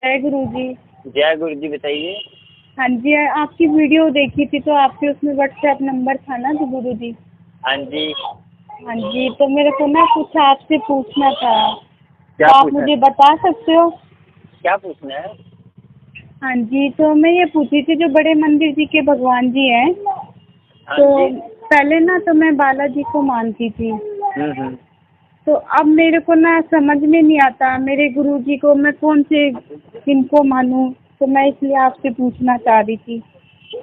जय गुरु जी। जय गुरु जी, बताइए। हाँ जी, आपकी वीडियो देखी थी तो आपके उसमें व्हाट्सएप नंबर था ना तो गुरु जी। हाँ जी, हाँ जी, तो मेरे को ना कुछ आपसे पूछना था, क्या तो आप पूछना मुझे बता सकते हो? क्या पूछना है? हाँ जी, तो मैं ये पूछी थी, जो बड़े मंदिर जी के भगवान जी हैं, हाँ तो जी। पहले ना तो मैं बालाजी को मानती थी, हम्म। तो अब मेरे को ना समझ में नहीं आता मेरे गुरु जी को मैं कौन से किनको मानूं, तो मैं इसलिए आपसे पूछना चाह रही थी।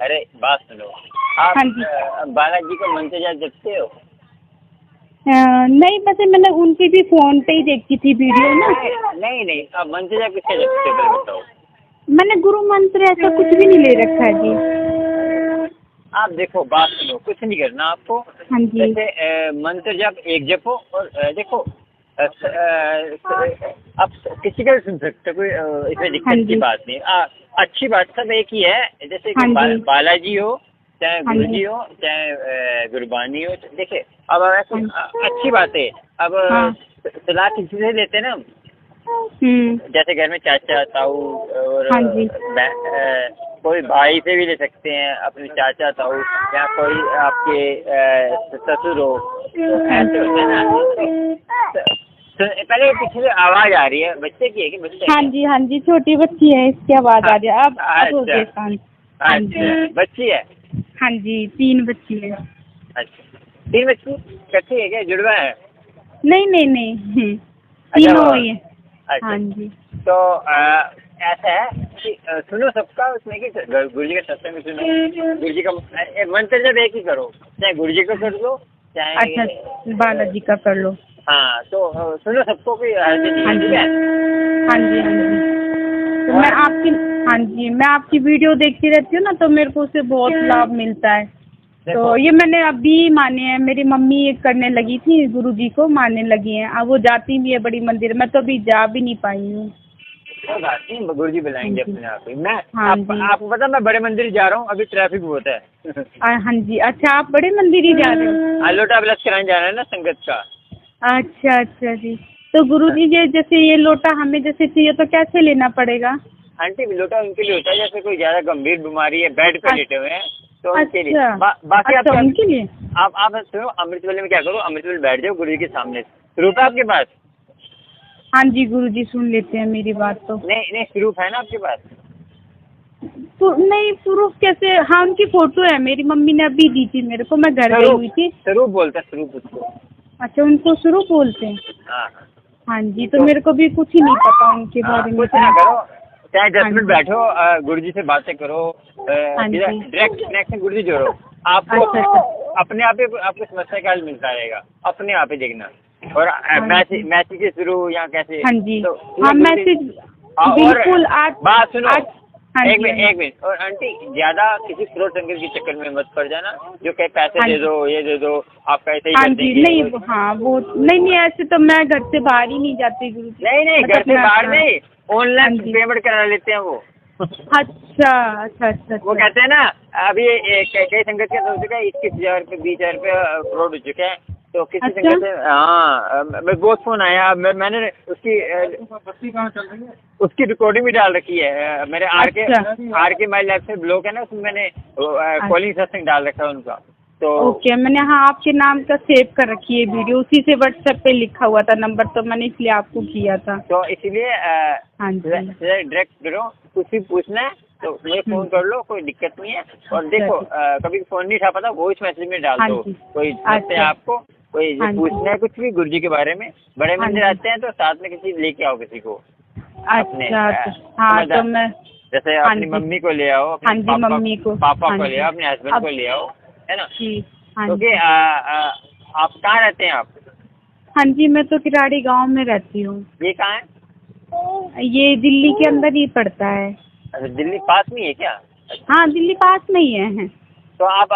अरे बात सुनो, आप हाँ जी। बालाजी को मंत्र जाप जपते हो? नहीं, वैसे मैंने उनकी भी फोन पे ही देखी थी वीडियो ना। नहीं नहीं, आप मंत्र जाप किससे जपते हो पहले बताओ। मैंने गुरु मंत्र ऐसा कुछ भी नहीं ले रखा है जी। आप देखो, बात सुनो, कुछ नहीं करना आपको। हाँ जी। जैसे मंत्र जाप एक जपो और देखो आप किसी का भी सुन सकते हो, कोई इसमें हाँ दिक्कत की जी। बात नहीं। अच्छी बात सब एक ही है, जैसे हाँ कि जी। बालाजी हो, चाहे हाँ गुरु जी। जी हो, चाहे गुरबानी हो। देखिए अब ऐसे हाँ। अच्छी बात है। अब हाँ। सलाह किसी से लेते हैं ना हम, हम्म। जैसे घर में चाचा ताऊ और हाँ जी। कोई भाई से भी ले सकते हैं, अपने चाचा ताऊ, या कोई आपके ससुर हो, तो ऐसे होते हैं ना। तो पहले पीछे से आवाज आ रही है, बच्चे की है कि बच्चे हाँ है? जी। हाँ जी, छोटी बच्ची है, इसकी आवाज आ रही है। अब हो गए शांत। हाँ अच्छा, जी। बच्ची है। हाँ जी, 3 बच्ची है। अच्छा, 3 बच्ची कच्ची है क्या, जुड़वा है? नहीं नहीं नहीं, अच्छा, तीनों ही है। अच्छा। हाँ जी। तो ऐसा है कि सुनो सबका, उसमें कि गुरु जी का सत्संग में सुनो, गुरु जी का मंत्र जब एक ही करो, चाहे गुरु जी का कर लो चाहे। अच्छा, बालाजी का कर लो। हाँ, तो सुनो सबको भी हाँ जी। ठीक है। हाँ जी। हाँ जी, तो हाँ जी, मैं आपकी वीडियो देखती रहती हूँ ना, तो मेरे को उससे बहुत लाभ मिलता है। तो ये मैंने अभी माने हैं, मेरी मम्मी ये करने लगी थी, गुरुजी को मानने लगी हैं, अब वो जाती भी है बड़ी मंदिर में, तो अभी जा भी नहीं पाई हूँ। गुरु जी बुलाएंगे हाँ जी। अपने आप ही। मैं हाँ जी। आपको पता, मैं बड़े मंदिर जा रहा हूँ, अभी ट्रैफिक बहुत है। हाँ जी। अच्छा, आप बड़े मंदिर ही जा रहे हो? लोटा ब्लस कराने जाना है ना संगत का। अच्छा अच्छा जी। तो गुरुजी जी, जैसे ये लोटा हमें जैसे चाहिए तो कैसे लेना पड़ेगा? आंटी, लोटा उनके लिए होता है जैसे कोई ज्यादा गंभीर बीमारी है, बेड पे लेटे हुए हैं, तो उनके लिए। अच्छा। बाकी अच्छा, उनके लिए। आप सुनो, अमृत वेले में क्या करो, अमृत वेले बैठ जाओ गुरु जी के सामने। स्वरूप है आपके पास? हाँ जी, गुरुजी सुन लेते हैं मेरी बात तो। नहीं नहीं, स्वरूप है ना आपके पास? नहीं, प्रूफ कैसे? हाँ, उनकी फोटो है, मेरी मम्मी ने अभी दी थी मेरे को, मैं घर गई हुई थी। स्वरूप बोलते हैं, स्वरूप उसको। अच्छा, उनको स्वरूप बोलते हैं। हाँ। हाँ जी, तो मेरे को भी कुछ ही नहीं पता उनके बारे में। कुछ ना करो, चाहे 10 हाँ मिनट जी। बैठो, गुरु जी से बातें करो, हाँ जी। डायरेक्ट कनेक्शन गुरु जी जोड़ो, आपको अच्छा। अपने आप ही आपको समस्या का हल मिलता रहेगा, अपने आप ही देखना। और मैसेज के थ्रू या कैसे। हाँ जी। तो हाँ, मैसेज बिल्कुल। आज बात सुनो, हाँ एक जी। मिनट। और आंटी, ज्यादा किसी फ्रॉड संगत के चक्कर में मत पड़ जाना, जो कहे पैसे हाँ दे जी। दो, ये दे दो, आप ऐसे ही हाँ कर जी। देंगे। नहीं, हाँ वो नहीं, ऐसे तो मैं घर से बाहर ही नहीं जाती गुरु जी। नहीं, घर से बाहर नहीं, ऑनलाइन हाँ जी। पेमेंट करा लेते हैं वो। अच्छा अच्छा अच्छा। वो कहते हैं ना, अभी कई संगत के हो चुका है, 21,000 रुपये 20,000 रुपये फ्रॉड हो चुके हैं। तो किसी अच्छा? संगत से, हाँ, मैं बहुत फोन आया, मैंने उसकी कहाँ चल रही है, उसकी रिकॉर्डिंग भी डाल रखी है। मेरे आर के माई लाइफ से ब्लॉग है ना, उसमें मैंने कॉलिंग सत्संग डाल रखा है उनका। तो ओके, मैंने हाँ आपके नाम का सेव कर रखी है वीडियो, उसी से व्हाट्सएप पे लिखा हुआ था नंबर, तो मैंने इसलिए आपको किया था। तो इसीलिए हाँ जी। डायरेक्ट करो, कुछ भी पूछना है तो मुझे फोन कर लो, कोई दिक्कत नहीं है। और देखो, कभी फोन नहीं उठा पाता, वॉइस मैसेज में डाल दो, कोई समस्या है आपको, कोई पूछना है कुछ भी गुरु जी के बारे में। बड़े मंदिर आते हैं तो साथ में किसी लेके आओ किसी को। अच्छा। हाँ, तो मैं जैसे अपनी मम्मी को ले आओ, हाँ जी, मम्मी को, पापा को ले आओ, अपने हस्बैंड को ले आओ, है ना? क्योंकि आप कहाँ रहते हैं आप? हाँ जी, मैं तो किराड़ी गांव में रहती हूँ। ये कहाँ है? ये दिल्ली के अंदर ही पड़ता है। अच्छा, दिल्ली पास में है क्या? हाँ, दिल्ली पास में ही है। तो आप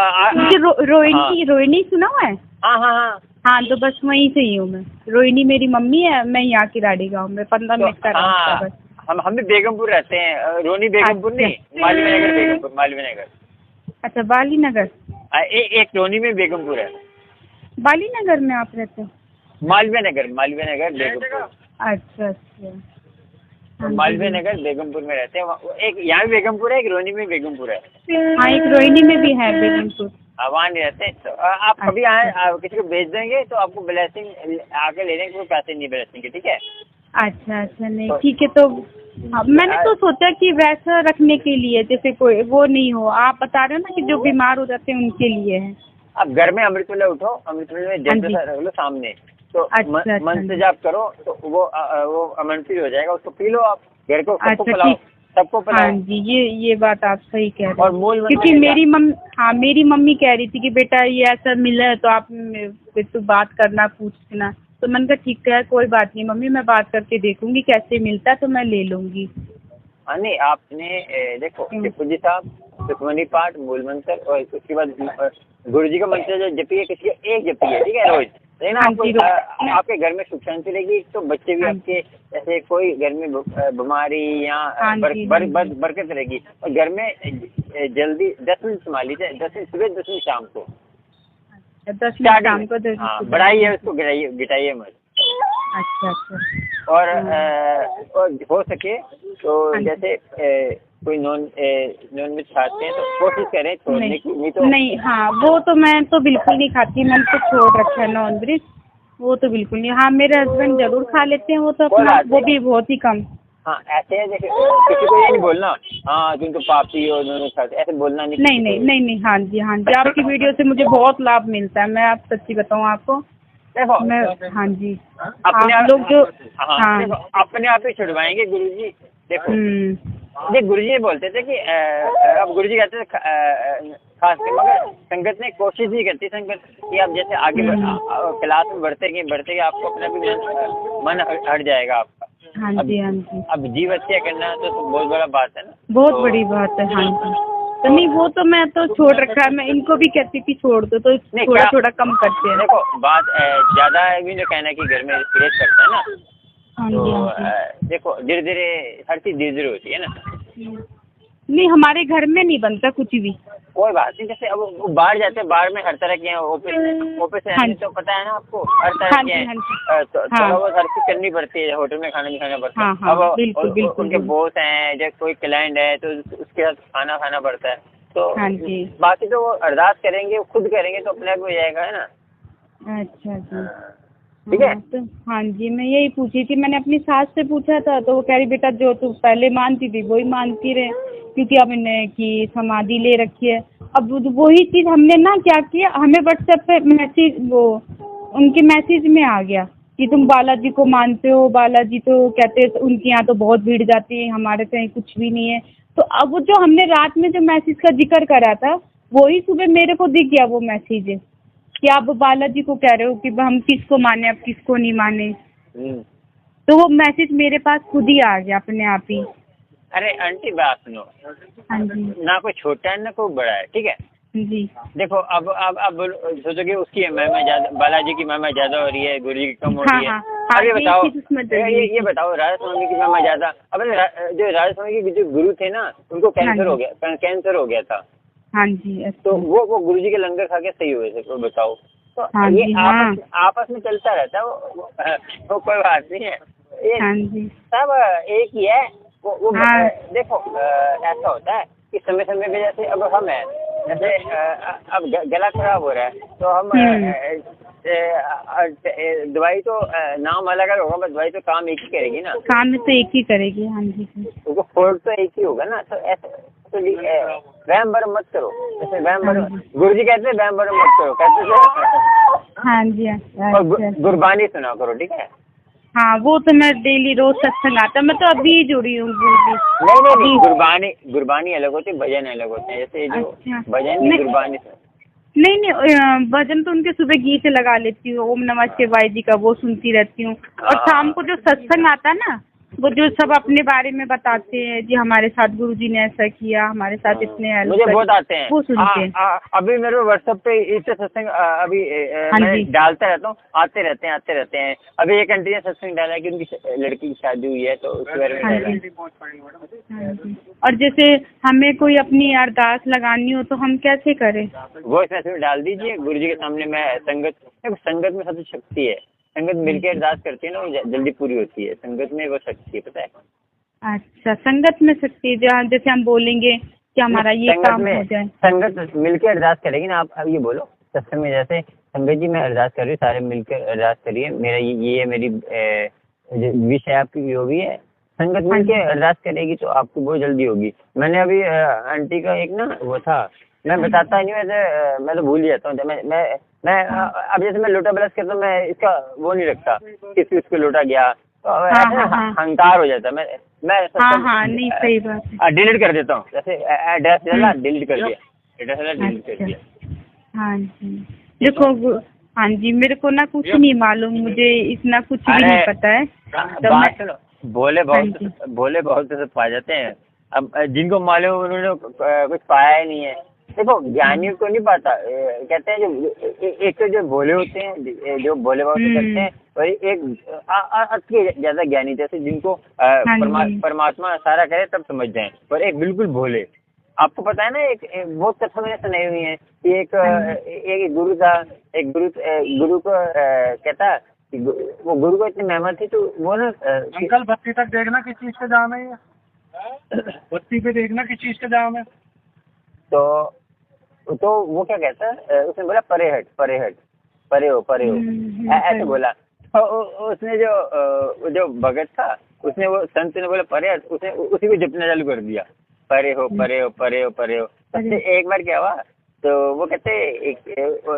रोहिणी सुना हुआ है? हाँ। हाँ, तो बस वहीं से ही हूँ मैं। रोहिणी मेरी मम्मी है, मैं यहाँ किराड़ी गांव में 15 मिनट का रास्ता है बस। हम भी बेगमपुर रहते हैं, रोनी बेगमपुर नहीं, मालवीय नगर बेगमपुर, मालवीय नगर। अच्छा, बाली नगर। एक रोनी में बेगमपुर है। बाली नगर में आप रहते हो? मालवीय नगर बेगमपुर। अच्छा अच्छा। मालवीय नगर बेगमपुर में रहते हैं। एक यहाँ भी बेगमपुर है, एक रोहिणी में बेगमपुर है। हाँ, एक रोहिणी में भी है बेगमपुर। वहाँ नहीं रहते। तो आप कभी आए, किसी को भेज देंगे तो आपको ब्लेसिंग आके ले लेंगे, कोई पैसे नहीं ब्लेसिंग के, ठीक है। अच्छा अच्छा, नहीं ठीक है। तो मैंने तो सोचा कि वैसा रखने के लिए, जैसे कोई वो नहीं हो। आप बता रहे हो ना कि जो बीमार हो जाते हैं उनके लिए है। आप घर में अमृतवेला उठो, अमृतवेला में जल रख लो सामने, तो अच्छा, मन से जाप करो तो वो अमृत हो जाएगा, उसको पी लो आप। घर को सबको पिलाओ, सबको पिलाओ। हाँ जी, ये बात आप सही कह रहे और हो। मूल क्योंकि मेरी मम्मी कह रही थी कि बेटा ये ऐसा मिला है तो आप तो बात करना, पूछना। तो मैंने कहा ठीक है, कोई बात नहीं मम्मी, मैं बात करके देखूंगी कैसे मिलता है तो मैं ले लूंगी। हाँ नहीं, आपने देखो टिप्पू जी साहब, सुखमनी पाठ, मूल मंत्र और उसके बाद गुरु जी का मंत्र जो जपिए, किसी का एक जपिए, ठीक है, रोज। लेकिन आपके घर में सुख शांति रहेगी, तो बच्चे भी आपके, जैसे कोई घर में बीमारी या बरकत रहेगी। और घर में जल्दी 10 मिनट संभाल लीजिए, 10 मिनट सुबह, 10 मिनट शाम को, 10 मिनट शाम को। हाँ, बढ़ाइए उसको, गिटाइए मत। अच्छा अच्छा। और हो सके तो जैसे कोई नॉन वेज खाते हैं तो कोशिश करें छोड़ने की, नहीं तो नहीं। हाँ, वो तो मैं तो बिल्कुल नहीं खाती, मैंने तो छोड़ रखा है नॉन वेज, वो तो बिल्कुल नहीं। हाँ, मेरे हस्बैंड जरूर खा लेते हैं, वो तो अपना, वो भी बहुत ही कम। हाँ, ऐसे है, जैसे किसी को ये नहीं बोलना हाँ तुम तो पापी हो, नॉन वेज खाते, ऐसे बोलना नहीं। नहीं। हाँ जी, आपकी वीडियो से मुझे बहुत लाभ मिलता है, मैं आप सच्ची बताऊँ आपको। देखो मैं, हाँ जी, अपने आप लोग जो, हाँ देखो, अपने आप ही छुड़वाएंगे गुरु जी। देखो ये गुरु जी बोलते थे कि अब गुरु जी कहते थे खास कर, मगर संगत ने कोशिश नहीं करती संगत कि आप जैसे आगे क्लास में बढ़ते गए आपको अपना भी मन हट जाएगा आपका। हाँ जी। अब जीव हत्या करना तो बहुत बड़ा बात है ना, बहुत बड़ी बात है। हाँ जी, तो नहीं वो तो मैं तो छोड़ रखा है, मैं इनको भी कहती थी छोड़ दो, तो थोड़ा कम करते हैं। देखो बात ज्यादा भी जो कहना कि घर में क्रिएट करता है ना, तो देखो धीरे धीरे हर चीज धीरे धीरे होती है ना। नहीं, हमारे घर में नहीं बनता कुछ भी। कोई बात नहीं, जैसे अब वो बाहर जाते हैं, बाहर में हर तरह के हैं, ऑफिस है तो पता है ना आपको, हर तरह के हैं, तो वो हर चीज करनी पड़ती है, होटल में खाना भी खाना पड़ता है। अब उनके बॉस हैं, जैसे कोई क्लाइंट है तो उसके साथ खाना खाना पड़ता है। तो बाकी तो वो अरदास करेंगे, वो खुद करेंगे तो अपने आप हो जाएगा, है ना। अच्छा जी, ठीक है। तो हाँ जी, मैं यही पूछी थी, मैंने अपनी सास से पूछा था, तो वो कह रही बेटा जो तू पहले मानती थी वही मानती रहे, क्योंकि अब इन्हें की समाधि ले रखी है। अब वही चीज हमने ना क्या किया, हमें व्हाट्सएप पे मैसेज, वो उनके मैसेज में आ गया कि तुम बालाजी को मानते हो, बालाजी तो कहते उनके यहाँ तो बहुत भीड़ जाती है, हमारे तो यहाँ कुछ भी नहीं है। तो अब वो जो हमने रात में जो मैसेज का जिक्र करा था, वही सुबह मेरे को दिख गया वो मैसेज कि आप बालाजी को कह रहे हो कि हम किसको माने, अब किसको नहीं माने। तो वो मैसेज मेरे पास खुद ही आ गया अपने आप ही। अरे आंटी बात सुनो, हाँ जी, ना कोई छोटा है ना कोई बड़ा है, ठीक है जी। देखो अब सोचोगे उसकी महिमा ज्यादा, बालाजी की महिमा ज्यादा हो रही है, गुरु जी की कम हो रही है। अब ये बताओ, ये बताओ राधा स्वामी की महिमा ज्यादा। अब जो राधा स्वामी के जो गुरु थे ना, उनको कैंसर हो गया था। हाँ जी, तो वो गुरु जी के लंगर खा के सही हुए थे, तो बताओ। तो हाँ ये आपस में चलता रहता है, वो कोई बात नहीं है, ये सब एक ही है। वो देखो ऐसा होता है कि समय समय पे, जैसे अब हम है, जैसे अब गला खराब हो रहा है तो हम दवाई तो नाम अलग अलग होगा, बस दवाई तो काम एक ही करेगी ना, काम तो एक ही करेगी। हाँ जी, तो फोर्स तो एक ही होगा ना। तो ऐसे तो वहम भरम मत करो, जैसे वहम भरम गुरु जी कहते हैं, वहम भरम मत करो, कहते थे। हाँ जी, गुरबानी सुना करो, ठीक है। हाँ, वो तो मैं डेली रोज सत्संग आता, मैं तो अभी जुड़ी हूँ। नहीं, गुरबानी अलग होती है, भजन अलग होते हैं, जैसे जो भजन गुरबानी। नहीं, भजन तो उनके सुबह गीत लगा लेती हूँ, ओम नमः शिवाय जी का, वो सुनती रहती हूँ। और शाम को जो सत्संग आता है ना, वो जो सब अपने बारे में बताते हैं, जी हमारे साथ गुरु जी ने ऐसा किया, हमारे साथ इतने हेल्प, मुझे बहुत आते हैं, वो सुनते हैं। अभी मेरे व्हाट्सएप पे इससे सत्संग अभी मैं डालता रहता हूँ, आते रहते हैं। अभी एक आंटी ने सत्संग डाला है कि उनकी लड़की की शादी हुई है, तो उसके बारे में डाला। और जैसे हमें कोई अपनी अरदास लगानी हो तो हम कैसे करें? वो इस मैसेज में डाल दीजिए, गुरु जी के सामने। मैं संगत में सबसे शक्ति है, संगत मिलकर अरदास करती है ना, वो जल्दी पूरी होती है, संगत में वो शक्ति है, पता है। अच्छा, संगत में शक्ति, जहाँ जैसे हम बोलेंगे कि हमारा ये काम हो जाए। संगत मिलकर अरदास करेगी ना। आप अब ये बोलो सत्संग में, जैसे संगत जी मैं अरदास कर रही हूँ, सारे मिलकर अरदास करिए, मेरा ये मेरी विश है, आपकी जो भी है, संगत मिलकर अरदास करेगी तो आपको बहुत जल्दी होगी। मैंने अभी आंटी का एक ना वो था, मैं बताता नहीं वैसे, मैं तो भूल ही जाता हूँ। मैं अब जैसे मैं लोटा ब्रश करता हूँ, मैं इसका वो नहीं रखता किस को लोटा गया, तो अहंकार हो जाता है। मैं नहीं सही बात है। डिलीट कर देता हूँ, जैसे एड्रेस डाला डिलीट कर दिया, एड्रेस डाला डिलीट कर दिया। हाँ जी, देखो हाँ जी, मेरे को ना कुछ नहीं मालूम, मुझे इतना कुछ भी नहीं पता है। तो बात सुनो, भोले बहुत से पा जाते हैं। अब जिनको मालूम उन्होंने कुछ पाया ही नहीं है। देखो ज्ञानी को नहीं पाता, कहते हैं जो एक तो जो भोले होते हैं, जो भोले बाबा से करते हैं, और एक ज्यादा ज्ञानी, जैसे जिनको परमात्मा सारा करे तब समझ जाए, और एक बिल्कुल भोले। आपको पता है ना, एक बहुत कथा मैंने सुनाई हुई है कि एक गुरु था, एक गुरु को कहता कि वो गुरु को इतनी मेहनत थी, तो वो ना अंकल बत्ती तक देखना किस चीज का जाम है, बत्ती पे देखना किस चीज का जाम है। तो वो क्या कहता है, उसने बोला परे हट परे हो ऐसे बोला। उसने जो भगत था, उसने वो संत ने बोला परे हट, उसने उसी को जपना चालू कर दिया, परे हो। सबसे एक बार क्या हुआ, तो वो कहते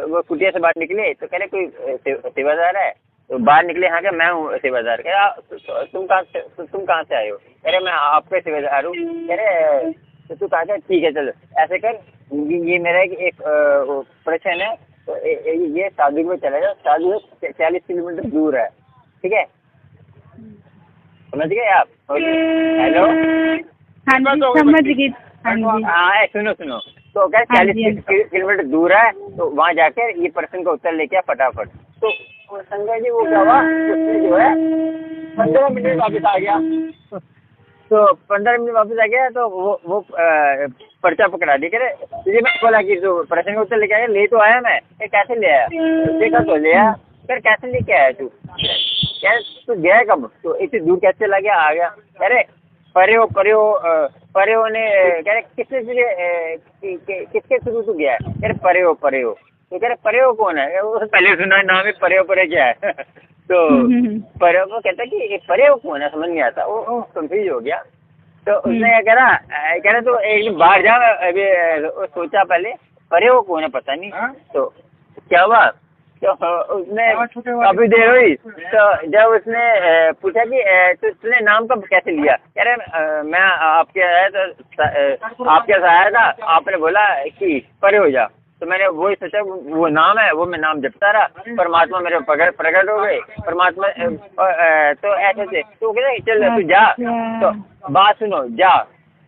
वो कुटिया से बाहर निकले, तो कह रहे कोई सेवादार है, तो बाहर निकले, हाँ क्या मैं हूँ सेवादार। कह रहा तुम कहाँ से आए हो? कह रहे मैं आपके सेवादार हूँ। कह रहे तो तू कहा, ठीक है चलो ऐसे कर, ये मेरा एक प्रश्न है, तो ये साधु में चला जाओ, साधु 40 किलोमीटर दूर है, ठीक है, समझ गए आप? हेलो, हाँ जी समझ गई। हाँ सुनो, तो क्या 40 किलोमीटर दूर है, तो वहाँ जाकर ये प्रश्न का उत्तर लेके आ फटाफट। तो संजय जी वो क्या हुआ, उसने जो है 15 मिनट वापस आ गया। तो 15 मिनट वापस आ गया, तो वो पर्चा पकड़ा दी। करे तुझे मैं बोला कि जो प्रश्न का उत्तर लेके आया, ले तो आया मैं, कैसे ले आया? देखा तो ले आया, फिर कैसे लेके आया तू? क्या तू गया कब? तो इतनी दूर कैसे चला गया? आ गया। अरे परे हो ने कह रहे किसके थ्रू तू गया है? कह रहे परे हो। तो कह रहे परे हो कौन है? वो पहले सुना नाम है, परे क्या है? तो परे वो कहता कि परे हो कौन है, समझ नहीं आता, वो कंफ्यूज हो गया। तो उसने क्या कह रहा तो एक दिन बाहर जा, अभी सोचा पहले परे हो कौन है पता नहीं। तो क्या हुआ, तो उसने काफी देर हुई, तो जब उसने पूछा कि तो तूने नाम कब कैसे लिया? कह रहे मैं आपके आया, तो आपके साथ आया था, आपने बोला कि परे हो जा, तो मैंने वही सोचा वो नाम है, वो मैं नाम जपता रहा, परमात्मा मेरे प्रकट हो गए, परमात्मा तो ऐसे थे। तो कहते चल तू जा, तो बात सुनो जा।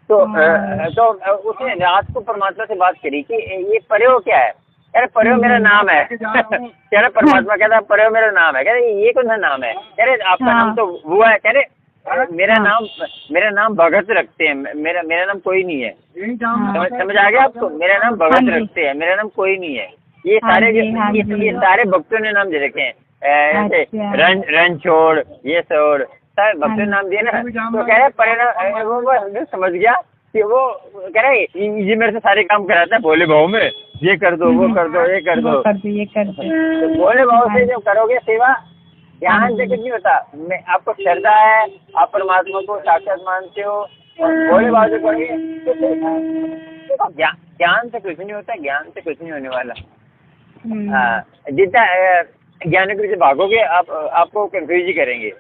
तो उसने रात को परमात्मा से बात करी कि ये परे हो क्या है? कह रहे परे हो मेरा नाम है। कह रहे परमात्मा कहता परे हो मेरा नाम है। कह रहे ये कौन सा नाम है? कह रहे आपका नाम तो वो है। कह रहे मेरा नाम भगत रखते हैं, मेरा नाम कोई नहीं है। समझ आ गया आपको? मेरा नाम भगत रखते हैं, मेरा नाम कोई नहीं है। ये सारे भक्तों ने नाम दे रखे हैं, ऐसे रन छोड़, ये छोड़, सारे भक्तों ने नाम दिए ना। तो कह रहे परिणाम वो समझ गया कि वो कह रहे ये मेरे से सारे काम कराता है भोले भाव में, ये कर दो, वो कर दो, ये कर दो। तो भोले भाव से जब करोगे सेवा, ध्यान से कुछ नहीं होता। मैं आपको श्रद्धा है, आप परमात्मा को साक्षात मानते हो, भोले भाव से करोगे तो ज्ञान से कुछ नहीं होता, ज्ञान से कुछ नहीं होने वाला। जितना ज्ञान से भागोगे आपको कंफ्यूज ही करेंगे।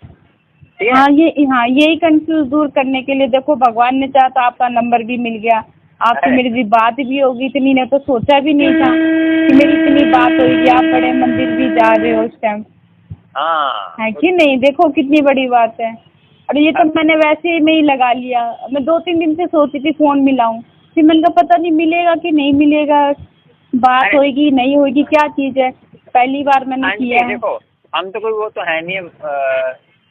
हाँ यही कंफ्यूज दूर करने के लिए देखो भगवान ने चाहा तो आपका नंबर भी मिल गया, आपसे मेरी बात भी होगी। इतनी ने तो सोचा भी नहीं था कि मेरी इतनी बात होगी, आप बड़े मंदिर भी जा रहे हो उस टाइम, है कि नहीं? देखो कितनी बड़ी बात है। और ये तो मैंने वैसे ही में ही लगा लिया। मैं 2-3 दिन से सोची थी फोन मिलाऊं, फिर मैंने कहा पता नहीं मिलेगा कि नहीं मिलेगा, बात होगी नहीं होगी, क्या चीज है, पहली बार मैंने किया है। देखो हम तो कोई वो तो है नहीं,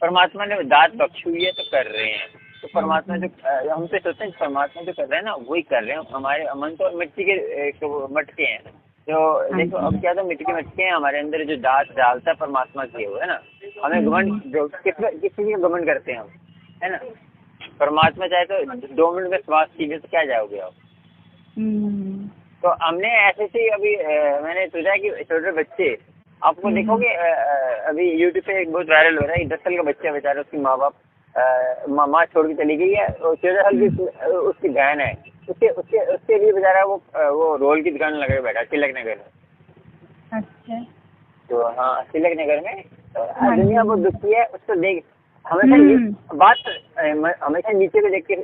परमात्मा ने दात बख्शी हुई है तो कर रहे हैं। तो परमात्मा जो हम तो सोचते हैं परमात्मा जो कर रहे हैं ना वही कर रहे हैं। हमारे मन तो मिट्टी के मटके हैं। तो देखो अब क्या तो मिट्टी के मटके हैं, हमारे अंदर जो दात डालता है परमात्मा किए हुए है ना। हमें घमंड किस चीज का घमंड करते हैं हम, है ना? परमात्मा चाहे तो 2 मिनट में श्वास छीने तो क्या जाओगे आप। तो हमने ऐसे से अभी मैंने सोचा कि छोटे बच्चे आपको देखोगे अभी यूट्यूब पे एक बहुत वायरल हो रहा है, 10 साल का बच्चा बेचारा, उसकी माँ बाप माँ छोड़ के चली गई है और 14 साल की उसकी बहन है, उसके लिए बेचारा वो रोल की दुकान लगा बैठा तिलक नगर में। अच्छा। तो हाँ तिलक नगर में दुनिया बहुत दुखी है, उसको देख हमेशा बात हमेशा नीचे को देख के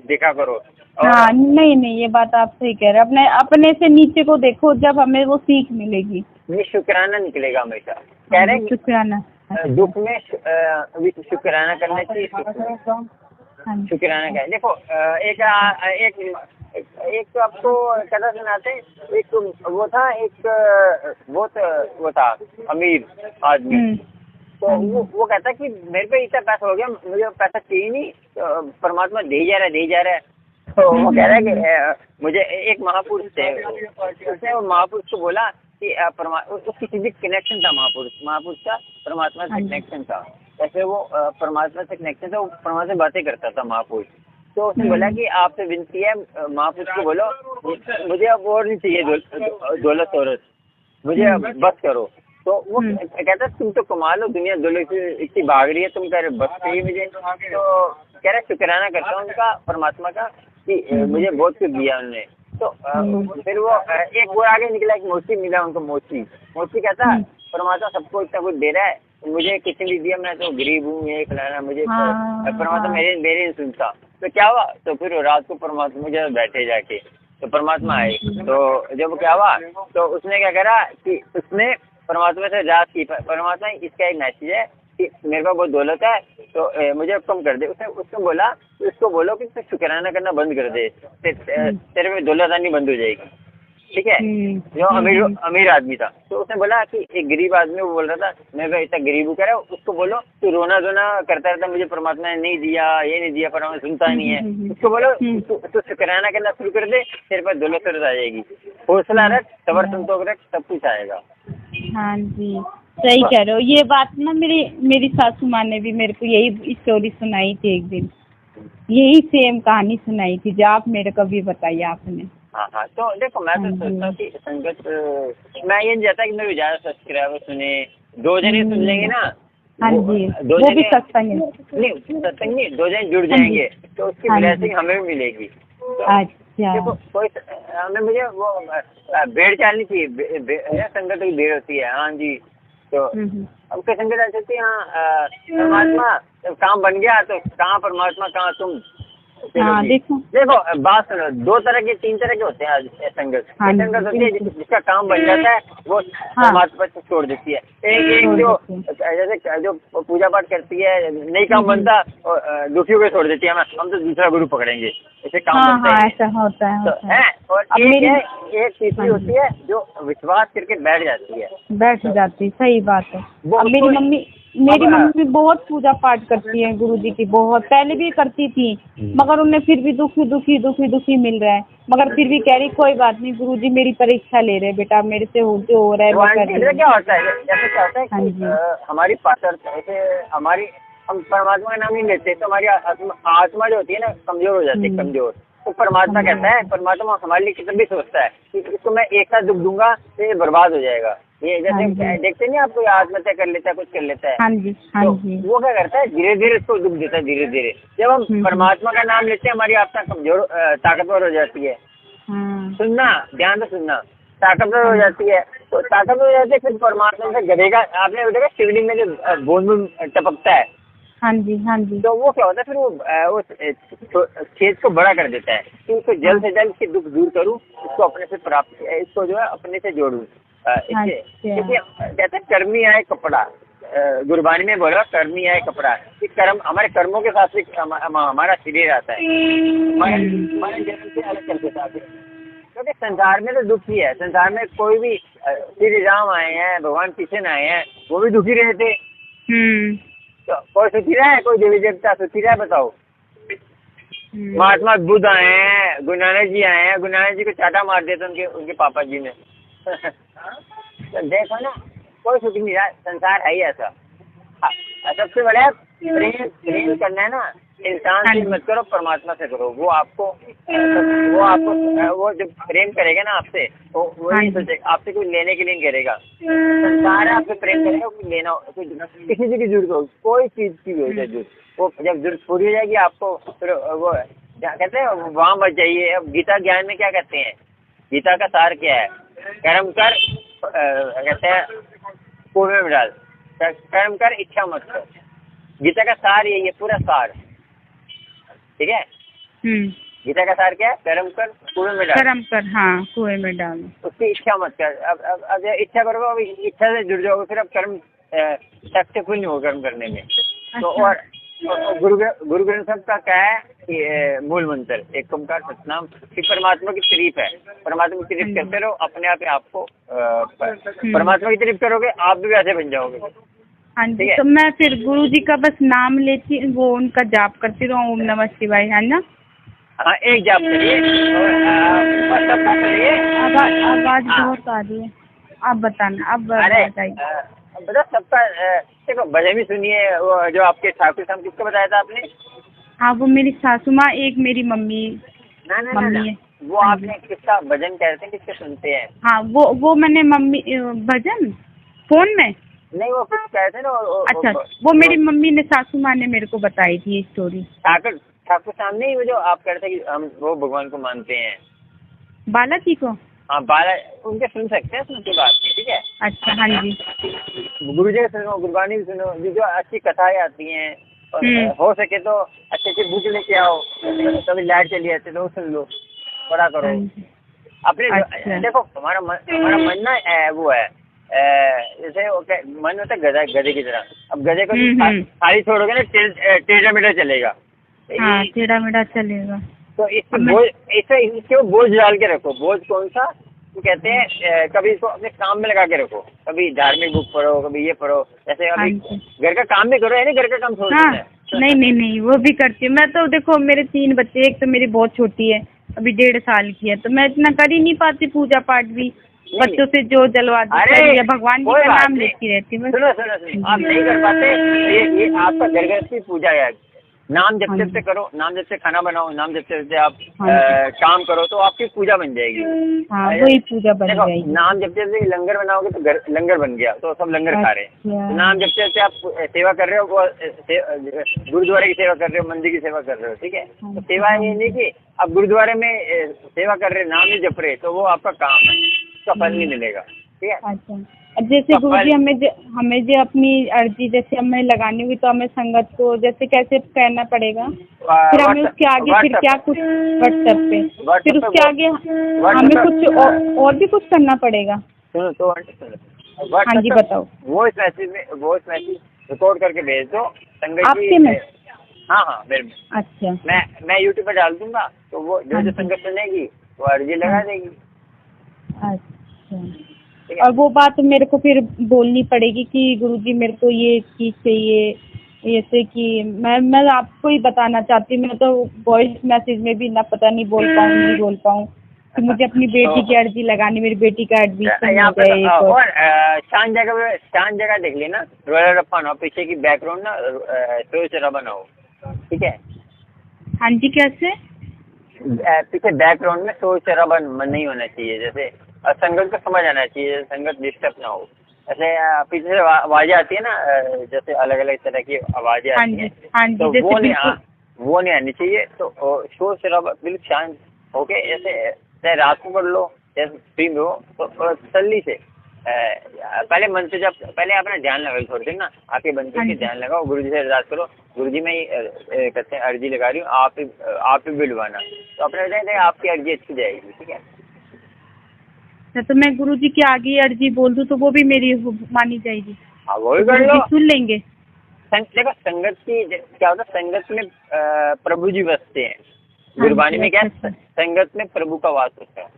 देखा करो। हाँ नहीं ये बात आप सही कह रहे हैं, अपने से नीचे को देखो, जब हमें वो सीख मिलेगी। ये शुक्राना निकलेगा हमेशा, कह रहे हैं शुक्राना, दुख में शुक्राना करना चाहिए। शुक्राना का देखो एक तो आपको कथा सुनाते, एक वो था वो था अमीर आदमी, तो वो कहता कि मेरे पे इतना पैसा हो गया, मुझे पैसा चाहिए नहीं, तो परमात्मा दे जा रहा है। तो वो कह रहा है कि मुझे एक महापुरुष थे, उसने वो महापुरुष को बोला कि उसकी सीधी कनेक्शन था, महापुरुष का परमात्मा से कनेक्शन था, ऐसे वो परमात्मा से कनेक्शन था, वो परमात्मा से बातें करता था महापुरुष। तो उसने बोला कि आपसे विनती है, महापुरुष को बोलो मुझे अब और नहीं चाहिए दौलत, मुझे बस करो। तो वो कहता तुम तो कमा लो, दुनिया दौलत इतनी भाग रही है, तुम कह रहे बस चाहिए मुझे। तो कह रहे शुक्राना करता हूँ उनका, परमात्मा का, कि मुझे बहुत कुछ दिया उन्होंने। तो फिर वो एक वो आगे निकला, एक मोची मिला उनको, मोची कहता परमात्मा सबको इतना कुछ दे रहा है, मुझे किसी भी दिया, मैं तो गरीब हूँ, ये खिलाना मुझे, परमात्मा मेरे नहीं सुनता। तो क्या हुआ, तो फिर रात को परमात्मा के बैठे जाके, तो परमात्मा आए, तो जब क्या हुआ तो उसने क्या करा कि उसने परमात्मा से रात की, परमात्मा इसका एक मैसेज है कि मेरे पास बहुत दौलत है, तो मुझे कम कर दे। उसको बोलो कि शुक्राना करना बंद कर दे, तेरे में दौलत आनी बंद हो जाएगी, ठीक है। जो अमीर आदमी था, तो उसने बोला कि एक गरीब आदमी वो बोल रहा था मैं इतना गरीब हूँ, कह रहा उसको बोलो तू रोना करता रहता, मुझे परमात्मा ने नहीं दिया, ये नहीं दिया, परमात्मा सुनता नहीं है। उसको बोलो तू शुक्राना करना शुरू कर दे, तेरे पास दौलत आ जाएगी, हौसला रख, सबर संतोष रख, सब कुछ आएगा। हाँ जी सही कह रहे हो। ये बात ना मेरी सासू माँ ने भी मेरे को यही स्टोरी सुनाई थी एक दिन, यही सेम कहानी सुनाई थी जो आप मेरे को भी बताई आपने। हाँ, तो देखो मैं तो सोचता हूँ कि संगत, मैं ये नहीं चाहता कि मेरे ज्यादा सब्सक्राइबर सुने, 2 जने सुन लेंगे ना। हाँ जी, वो भी सत्संग नहीं 2 जने जुड़ जाएंगे तो उसकी ब्लेसिंग हमें भी मिलेगी। अच्छा, देखो कोई हमें मुझे वो भेड़ चालनी चाहिए, संगत की भीड़ होती है। हाँ जी, तो अब क्या संगत आ सकती है। हाँ, परमात्मा काम बन गया तो कहाँ परमात्मा, कहाँ तुम। हाँ, देखो बात सुनो, 2 तरह के 3 तरह के होते हैं संगत। संगत होती है जिसका काम बन जाता है, वो परमात्मा से छोड़ देती है। एक जो जैसे जो पूजा पाठ करती है, नहीं काम बनता और दुखियों को छोड़ देती है, हम तो दूसरा गुरु पकड़ेंगे, ऐसे काम बनता है। ऐसा होता है। और एक तीसरी होती है जो विश्वास करके बैठ जाती है। सही बात है। मेरी मम्मी बहुत पूजा पाठ करती है गुरुजी की, बहुत पहले भी करती थी, मगर उन्हें फिर भी दुखी मिल रहा है, मगर फिर भी कह रही कोई बात नहीं, गुरुजी मेरी परीक्षा ले रहे बेटा, मेरे से जो हो रहा है। क्या होता है, जैसे क्या होता है कि हमारी हमारी हम परमात्मा का नाम नहीं लेते तो हमारी आत्मा जो होती है ना कमजोर हो जाती है, कमजोर। तो परमात्मा कहता है, परमात्मा हमारे लिए कितना भी सोचता है कि इसको मैं एक साथ दुख दूंगा तो ये बर्बाद हो जाएगा। ये जैसे देखते नहीं आपको, आत्महत्या कर लेता है, कुछ कर लेता है। तो वो क्या करता है, धीरे धीरे इसको दुख देता है, धीरे धीरे। जब हम परमात्मा का नाम लेते हैं हमारी आत्मा कमजोर ताकतवर हो जाती है। सुनना, ध्यान से सुनना, ताकतवर हो जाती है। तो ताकतवर हो जाती है, फिर परमात्मा से गधेगा, आपने देखा शिवलिंग में जो बूंद टपकता है। हाँ जी। तो वो क्या होता है, फिर वो खेत को बड़ा कर देता है कि उसको जल्द से जल्द इसके दुख दूर करूँ, इसको अपने से प्राप्त, इसको जो है अपने से जोड़ूँ। कहते हैं कर्मी आए कपड़ा, गुरबानी में बोला कर्मी आए कपड़ा, कि कर्म हमारे कर्मों के साथ हमारा शरीर आता है, हमारे जन्म से अलग करके साथ। क्योंकि संसार में तो दुख ही है, संसार में कोई भी, श्री राम आए हैं, भगवान कृष्ण आए हैं, वो भी दुखी रहे थे। तो कोई सुखी रहा है, कोई देवी देवता सुखी रहा है, बताओ। महात्मा बुद्ध आए हैं, गुरु नानक जी आए हैं, गुरु नानक जी को चाटा मार दिया था उनके पापा जी ने। तो देखो ना, कोई सुख नहीं रहा, संसार है ही ऐसा। सबसे बड़ा प्रेम करना है ना, इंसान से मत करो, परमात्मा से करो। वो आपको वो जब प्रेम करेगा ना आपसे, तो वो नहीं सोचेगा आपसे कोई लेने के लिए नहीं करेगा। संसार आपसे प्रेम करेगा, कोई लेना किसी चीज की जरूरत हो, कोई चीज की हो जरूरत, वो जब जरूरत पूरी हो जाएगी आपको, फिर वो क्या कहते हैं, वहाँ मत जाइए। अब गीता ज्ञान में क्या कहते हैं, गीता का सार क्या है? कर्म कर, कहते हैं कुएं में डाल, कर्म कर इच्छा मत कर। गीता का सार यही है, पूरा सार, ठीक है। गीता का सार क्या है? कर्म कर कुएं में डाल, कर्म कर, हाँ कुएं में डाल, उसकी इच्छा मत कर। अब इच्छा करोगे, अब इच्छा से जुड़ जाओगे, फिर अब कर्म सक्सेसफुल नहीं होगा कर्म करने में। तो और गुरु ग्रंथ साहब का क्या है कि मूल मंत्र एक ओंकार सतनाम, कि परमात्मा की तारीफ है। परमात्मा की तारीफ करते रहो, अपने आप आपको परमात्मा की तारीफ करोगे, आप भी वैसे बन जाओगे। हाँ जी, तो मैं फिर गुरु जी का बस नाम लेती, वो उनका जाप करती रहूँ, ओम नमः शिवाय, है ना? हाँ, एक जाप करिए। आवाज बहुत आ रही है, आप बताना, अब बताइए। बता सबका, देखो भजन भी सुनिए। वो जो आपके ठाकुर साहब, किसको बताया था आपने? हाँ, वो मेरी सासू माँ, एक मेरी मम्मी मम्मी है। वो आपने किसका भजन कहते हैं, किसके सुनते हैं? हाँ, वो मैंने मम्मी भजन फोन में नहीं, वो कुछ कहते हैं ना। अच्छा, वो मेरी मम्मी ने, सासू माँ ने मेरे को बताई थी ये स्टोरी। ठाकुर साहब नहीं, वो जो आप कहते हैं कि हम वो भगवान को मानते हैं, बालाजी को। हाँ, बाला, उनके सुन सकते हैं, सुनते बात, ठीक है। अच्छा, हाँ जी। गुरु जी सुनो, गुरबानी भी सुनो, जो अच्छी कथाएं आती हैं, और हो सके तो अच्छे अच्छे बुक लेके आओ, कभी लाइट चली जाती है तो सुन लो, पढ़ा करो अपने। अच्छा। देखो हमारा मन ना वो है, जैसे मन होता है गधे की तरह। अब गधे को खाली छोड़ोगे ना, टेढ़ा मेढ़ा चलेगा। हाँ, टेढ़ा मेढ़ा चलेगा। तो इसके वो बोझ डाल के रखो। बोझ कौन सा? वो कहते हैं कभी इसको अपने काम में लगा के रखो, कभी धार्मिक बुक पढ़ो, कभी ये पढ़ो। जैसे अभी घर का काम भी करो, है ना, घर का काम छोड़ देना है। नहीं, वो भी करती हूँ मैं। तो देखो मेरे 3 बच्चे, एक तो मेरी बहुत छोटी है, अभी 1.5 साल की है, तो मैं इतना कर ही नहीं पाती पूजा पाठ भी। बच्चों से जो जलवा या भगवान जी का नाम लेती रहती हूँ। सुनो, आप नहीं कर पाते, ये आपका घर पूजा है। नाम जब से करो, नाम जब से खाना बनाओ, नाम जब से आप काम करो, तो आपकी पूजा बन जाएगी। हाँ, वही पूजा बन जाएगी। नाम जब से लंगर बनाओगे तो लंगर बन गया, तो सब लंगर खा रहे हैं। नाम जब से आप सेवा कर रहे हो, वो गुरुद्वारे की सेवा कर रहे हो, मंदिर की सेवा कर रहे हो, ठीक है। तो सेवा ये नहीं कि आप गुरुद्वारे में सेवा कर रहे, नाम नहीं जप रहे, तो वो आपका काम है, उसका फल नहीं मिलेगा, ठीक है। अच्छा, जैसे गुरुजी हमें जो अपनी अर्जी जैसे हमें लगानी हुई, तो हमें संगत को जैसे कैसे कहना पड़ेगा? फिर हमें उसके आगे फिर क्या कुछ व्हाट्सएप पे, फिर उसके आगे हमें कुछ और भी कुछ करना पड़ेगा? सुनो तो हाँ जी, बताओ। वॉइस मैसेज रिकॉर्ड करके भेज दो संगत आपके में। हाँ, मेरे में। अच्छा, मैं यूट्यूब पे डाल दूंगा, तो वो जो संगत सुनेगी वो अर्जी लगा देगी। अच्छा, और वो बात मेरे को फिर बोलनी पड़ेगी कि गुरुजी मेरे को ये चीज़ चाहिए, जैसे कि मैं आपको ही बताना चाहती हूँ। मैं तो वॉइस मैसेज में भी ना पता नहीं बोल पाऊँ कि मुझे अपनी बेटी की अर्जी लगानी, मेरी बेटी का एडमिशन हो जाए। और शांत जगह देख लेना, रोयल रप्पा ना, पीछे की बैकग्राउंड ना शोर शराबा ना हो, ठीक है। हाँ जी, कैसे? पीछे बैकग्राउंड में शोर शराबा नहीं होना चाहिए, जैसे संगत को समझ आना चाहिए, संगत डिस्टर्ब ना हो। ऐसे पीछे से आवाजें आती है ना, जैसे अलग अलग तरह की आवाजें आती हैं, तो वो नहीं आनी चाहिए। तो शोर शराबा बिल्कुल शांत होके, जैसे रात को पढ़ लो, जैसे फ्री में हो, तो तसल्ली से पहले मन से जब पहले अपना ध्यान लगाओ, थोड़ी देर ना आके बंद करके ध्यान लगाओ, गुरुजी से अरदास करो, गुरुजी मैं कहते हैं अर्जी लगा रही हूँ, आप ही बिलवाना, तो अपने बताए आपकी अर्जी अच्छी जाएगी, ठीक है। तो मैं गुरुजी के आगे अर्जी बोल दूं तो वो भी मेरी मानी जाएगी? हाँ, वो भी कर लो, सुन लेंगे। देखो संगत की क्या होता है, संगत में प्रभु जी बसते हैं। गुरबानी में क्या संगत में प्रभु का वास होता है।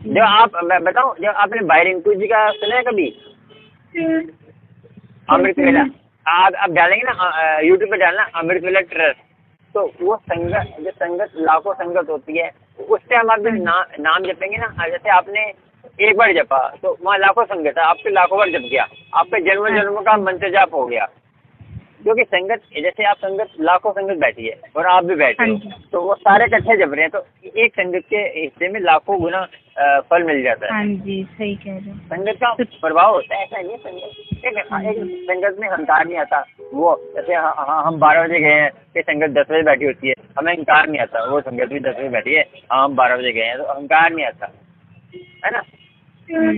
जो आप मैं बताऊं, जो आपने भाई रिंकू जी का सुना है कभी? अमृत वेला, आप डालेंगे ना यूट्यूब पे डालना अमृत वेला ट्रस्ट, तो वो संगत लाखों संगत होती है। उस टाइम आप जब नाम जपेंगे ना, जैसे आपने एक बार जपा तो वहाँ लाखों संगत है, आपके लाखों बार जप गया, आपके जन्म का मंत्र जाप हो गया, क्योंकि संगत, जैसे आप संगत, लाखों संगत बैठी है और आप भी बैठे हो, तो वो सारे इकट्ठे जब रहे हैं, तो एक संगत के हिस्से में लाखों गुना फल मिल जाता है। हाँ जी, सही कह रहे हो। संगत का प्रभाव होता है, ऐसा नहीं है। संगत एक संगत में अहंकार नहीं आता। वो जैसे हम 12 बजे गए हैं, फिर संगत 10 बजे बैठी होती है, हमें अहंकार नहीं आता। वो संगत भी 10 बजे बैठी है, हम 12 बजे गए हैं, तो अहंकार नहीं आता, है ना। मैं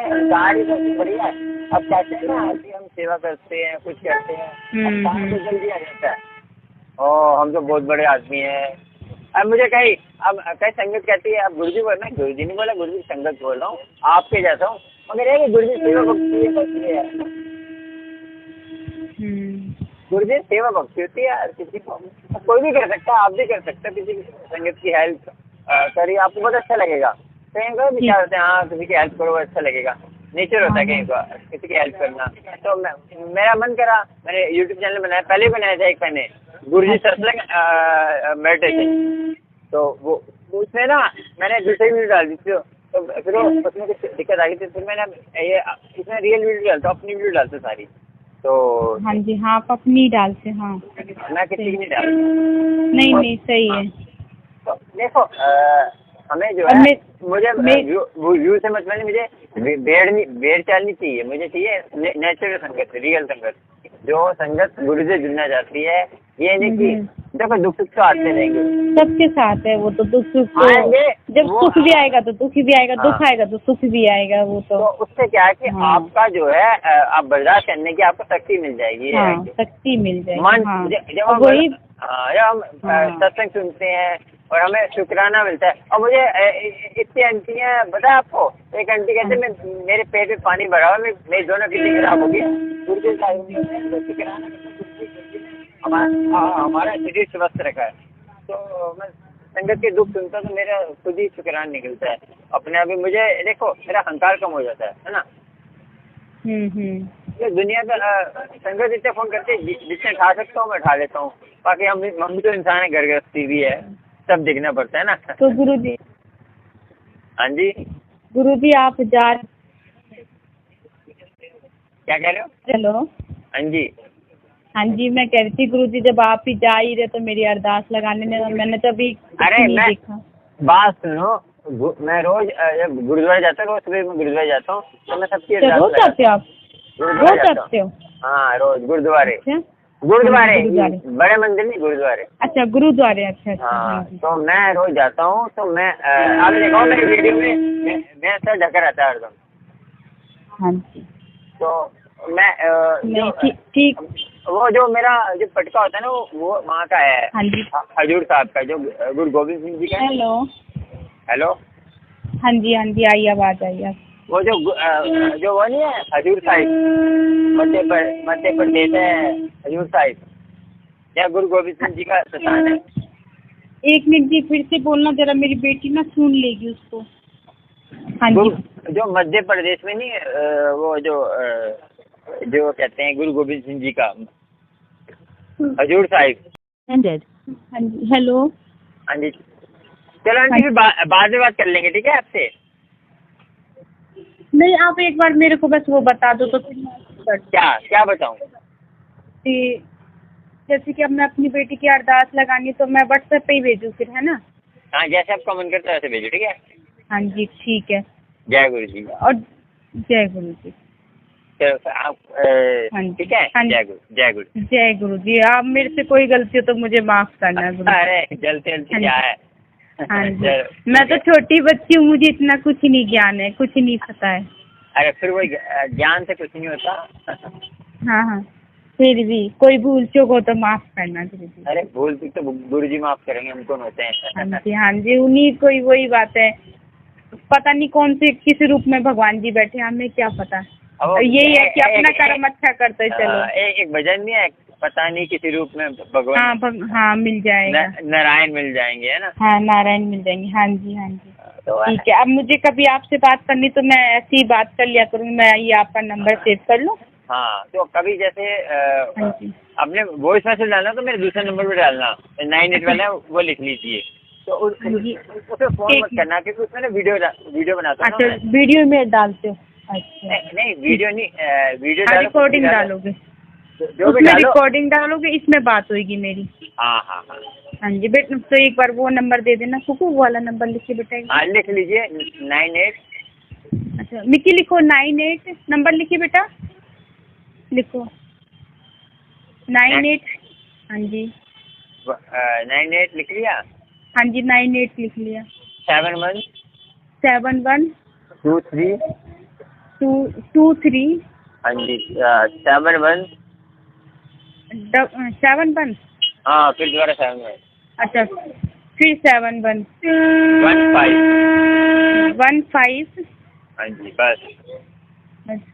अहंकार ही सबसे बढ़िया है। अब कहते हैं ना, हम सेवा करते हैं, कुछ करते हैं, अहंकार तो जल्दी आ जाता है, और हम तो बहुत बड़े आदमी हैं। अब मुझे कहीं संगत कहती है, अब गुरुजी बोल, मैं गुरुजी नहीं बोला, गुरुजी संगत बोल रहा हूँ, आपके जैसा हूँ, मगर ये गुरुजी सेवा भक्ति है। गुरुजी सेवा भक्ति होती है, किसी को कोई भी कर सकता है, आप भी कर सकते हैं। किसी संगत की हेल्प करिए, आपको बहुत अच्छा लगेगा। कहीं को विचार होते हैं, हाँ किसी की हेल्प करो, अच्छा लगेगा, नेचर होता है कहीं का किसी की हेल्प करना। तो मेरा मन करा, मैंने यूट्यूब चैनल बनाया, पहले बनाया था एक, मैंने गुरुजी सत्संग मेडिटेशन। तो वो उसमें ना मैंने दूसरी वीडियो डाल दी थी, तो फिर उसमें कुछ दिक्कत आ गई थी, फिर मैंने ये इसमें रियल वीडियो डालता, अपनी वीडियो डालता सारी। तो हाँ जी, हाँ आप अपनी डालते, हाँ मैं किसी की नहीं डालता। नहीं सही है। तो देखो हमें जो है, मुझे व्यू से मतलब नहीं, मुझे भेड़ चाल नहीं चाहिए, मुझे चाहिए नेचुरल संगत, रियल संगत, जो संगत गुरु से जुड़ना चाहती है। ये नहीं कि देखो दुख सुख तो आते रहेंगे, सबके साथ है वो, तो दुख सुख तो आएंगे, जब सुख भी आएगा तो दुख भी आएगा, दुख आएगा तो सुख भी आएगा। वो तो उससे क्या है कि आपका जो है, आप बर्दाश्त करने की आपको शक्ति मिल जाएगी, शक्ति मिल जाएगी। मन जब हम सत्संग सुनते हैं और हमें शुक्राना मिलता है। और मुझे इतनी आंटियाँ पता है आपको, एक आंटी कहते मेरे पेट में पानी भरा हुआ, मेरी दोनों किडनी खराब हो गई, हमारा शरीर स्वस्थ रखा है। तो मैं संगत के दुख सुनता तो मेरा खुद ही शुक्राना निकलता है अपने आप ही। मुझे देखो मेरा अहंकार कम हो जाता है ना। ये दुनिया का संगत इतने फोन करते, जितने खा सकता हूँ मैं उठा लेता हूँ। बाकी हम भी तो इंसान है, घर गृहस्थी भी है, सब देखना पड़ता है ना। तो गुरुजी, हाँ जी गुरुजी आप जा, क्या कह रहे हो? चलो हाँ जी, हाँ जी, मैं कह रही थी गुरुजी जब आप ही जा ही रहे तो मेरी अरदास लगाने में, मैंने तो अभी नहीं देखा। बात सुनो, मैं रोज गुरुद्वारे जाता हूँ, रोज सुबह में गुरुद्वारे जाता हूँ, तो मैं सबकी अरदास रोज जाते हो आप? रोज जाते हो? हाँ रोज गुरुद्वारे। गुरुद्वारे बड़े मंदिर नहीं, गुरुद्वारे। अच्छा गुरुद्वारे, अच्छा। हाँ तो मैं रोज जाता हूँ। तो मैं आप देखो मेरी वीडियो में मैं सर ढका रहता है हरदम। हाँ जी, तो मैं ठीक, वो जो मेरा जो पटका होता है ना, वो वहाँ का है। हाँ जी, हजूर साहब का, जो गुरु गोविंद सिंह जी का। हेलो हाँ जी, आई आवाज आई। वो जो वो नहीं है हजूर साहिब, मध्य प्रदेश है हजूर साहिब, या गुरु गोविंद सिंह जी का स्थान है। एक मिनट जी, फिर से बोलना जरा, मेरी बेटी ना सुन लेगी उसको। हाँ जी, जो मध्य प्रदेश में नहीं, वो जो कहते हैं गुरु गोविंद सिंह जी का हजूर साहिब। हाँ जी, हेलो। हाँ जी, चलो आंटी, बाद में बात कर लेंगे, ठीक है आपसे। नहीं, आप एक बार मेरे को बस वो बता दो तो फिर क्या बताऊं? जैसे कि अब मैं अपनी बेटी की अरदास लगानी, तो मैं व्हाट्सएप पे ही भेजूँ फिर, है ना? हाँ, जैसे आपका मन करता है वैसे भेजो, ठीक है। हाँ जी, ठीक है। जय गुरु जी। और जय गुरु जी। आप ठीक है। जय गुरु जी। आप मेरे से कोई गलती हो तो मुझे माफ करना गुरु। अरे जल्दी क्या है। हाँ जी, मैं तो छोटी बच्ची हूँ, मुझे इतना कुछ नहीं ज्ञान है, कुछ नहीं पता है। अरे फिर वही ज्ञान से कुछ नहीं होता। हाँ, फिर भी कोई भूल चूक हो तो माफ करना गुरु जी। अरे भूल चूक तो गुरु जी माफ करेंगे, हम कौन होते हैं। हाँ जी, उन्हीं कोई वही बात है, पता नहीं कौन से किस रूप में भगवान जी बैठे, हमें क्या पता। यही है कि अपना कर्म अच्छा करते चलो। एक भजन नहीं है, पता नहीं किसी रूप में भगवान। हाँ मिल जाएगा, नारायण मिल जाएंगे, है ना। हाँ नारायण मिल जाएंगे। हाँ जी, ठीक है। अब मुझे कभी आपसे बात करनी तो मैं ऐसी ही बात कर लिया करूँगी, मैं ये आपका नंबर सेव कर लूँ। हाँ, तो कभी जैसे अपने वॉइस मैसेज डालना तो मेरे दूसरे नंबर पे डालना, 98 वाला वो लिख लीजिए। तो उसे फोन मत करना, क्योंकि उसमें वीडियो बनाता हूँ। अच्छा, वीडियो में डालते हो? अच्छा, नहीं वीडियो नहीं, वीडियो हाँ डालो, रिकॉर्डिंग डालोगे, जो भी उसमें डालो। रिकॉर्डिंग डालोगे, इसमें बात होगी मेरी। हाँ हाँ हाँ हाँ जी बेटा, तो एक बार वो नंबर दे देना, कुकू वाला नंबर लिखिए बेटा एक बार। हाँ, लिख लीजिए 98। अच्छा मिक्की लिखो 98 नंबर लिखिए बेटा, लिखो 98। हाँ जी 98 लिख लिया। हाँ जी 98 लिख लिया। 71 71 23। 23। हाँ जी 71। 71। हाँ फिर दोबारा 71। अच्छा फिर 71 15। हाँ जी बस।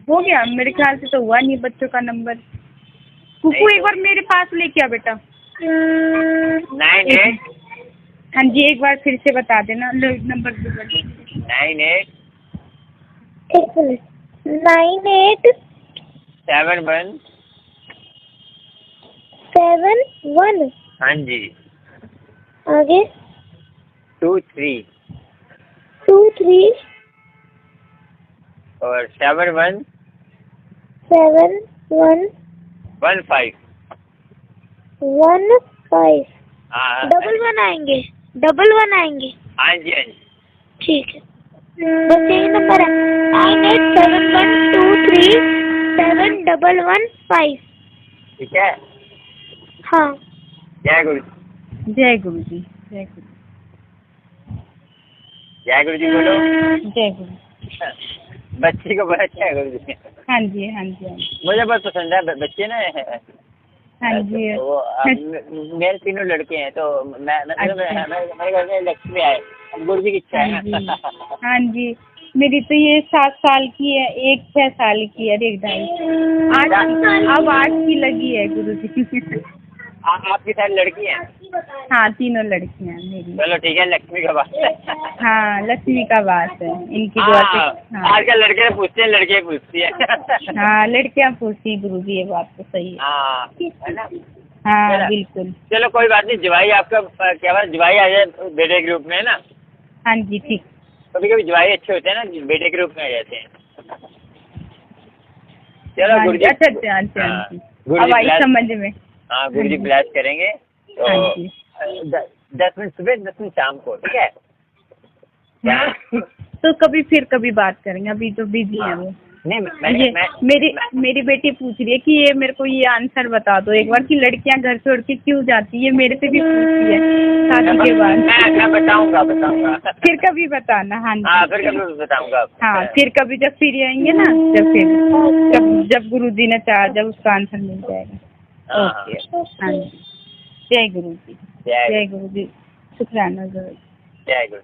हो गया, मेरे ख्याल से तो हुआ नहीं बच्चों का नंबर। कुकू एक बार मेरे पास लेके आ बेटा। 98। हाँ जी एक बार फिर से बता देना नंबर। 98 98 71। 71। हाँ जी आगे 23 23 और 71 71 15। 15। हाँ डबल 1 आएंगे, डबल 1 आएंगे। हाँ जी हाँ जी। ठीक है, बस यही नंबर है 9871237115। ठीक है। हाँ जय गुरु जी। जय गुरु जी, जय गुरु, जय गुरु जी बोलो। जय गुरु। बच्ची को बोला जय गुरु जी। हाँ जी हाँ जी हाँ जी मुझे बहुत पसंद है बच्चे ना। हाँ जी। वो मेरे 3 लड़के हैं, तो अच्छा। मेरे घर में लक्ष्मी आए, गुरु जी की इच्छा हाँ है जी ना। हाँ जी, मेरी तो ये 7 साल की है, एक 6 साल की है, एक 2.5 अब 8 की लगी है गुरु जी। आपकी सारी लड़की हैं? हाँ तीनों लड़कियां मेरी। चलो ठीक है, लक्ष्मी का बात है। हाँ लक्ष्मी का वास है इनकी दुआ से। हाँ आजकल लड़के पूछते हैं, लड़के पूछती है। हाँ लड़कियां पूछती गुरु जी, ये बात तो सही है। हाँ है ना। हाँ बिल्कुल। चलो कोई बात नहीं, जवाई आपका क्या बात, जवाई आ जाए बेटे के रूप में, है ना। हाँ जी ठीक। कभी कभी जवाई अच्छे होते हैं ना, बेटे के रूप में आ जाते हैं। चलो हाँ गुरु जी, जी। अच्छा अच्छा अच्छा हाँ, जी, गुरु अब जी आई ब्लेस। समझ में। हाँ गुरु जी हाँ जी। ब्लेस करेंगे तो हाँ जी। 10 मिनट सुबह 10 मिनट शाम को, ठीक है। तो कभी फिर कभी बात करेंगे, अभी तो बिजी है वो। नहीं ये मेरी बेटी पूछ रही है कि ये मेरे को ये आंसर बता दो एक बार कि लड़कियां घर छोड़ के क्यों जाती है, मेरे से भी पूछती है शादी के बाद। मैं बताऊंगा। फिर कभी बताना। हाँ जी हाँ फिर कभी बताऊंगा। हाँ, फिर कभी जब फ्री आएंगे ना, जब गुरु जी ने चाहा, जब उसका आंसर मिल जाएगा। ओके हाँ जी। जय गुरु जी, जय गुरु जी, शुक्राना। जय गुरु।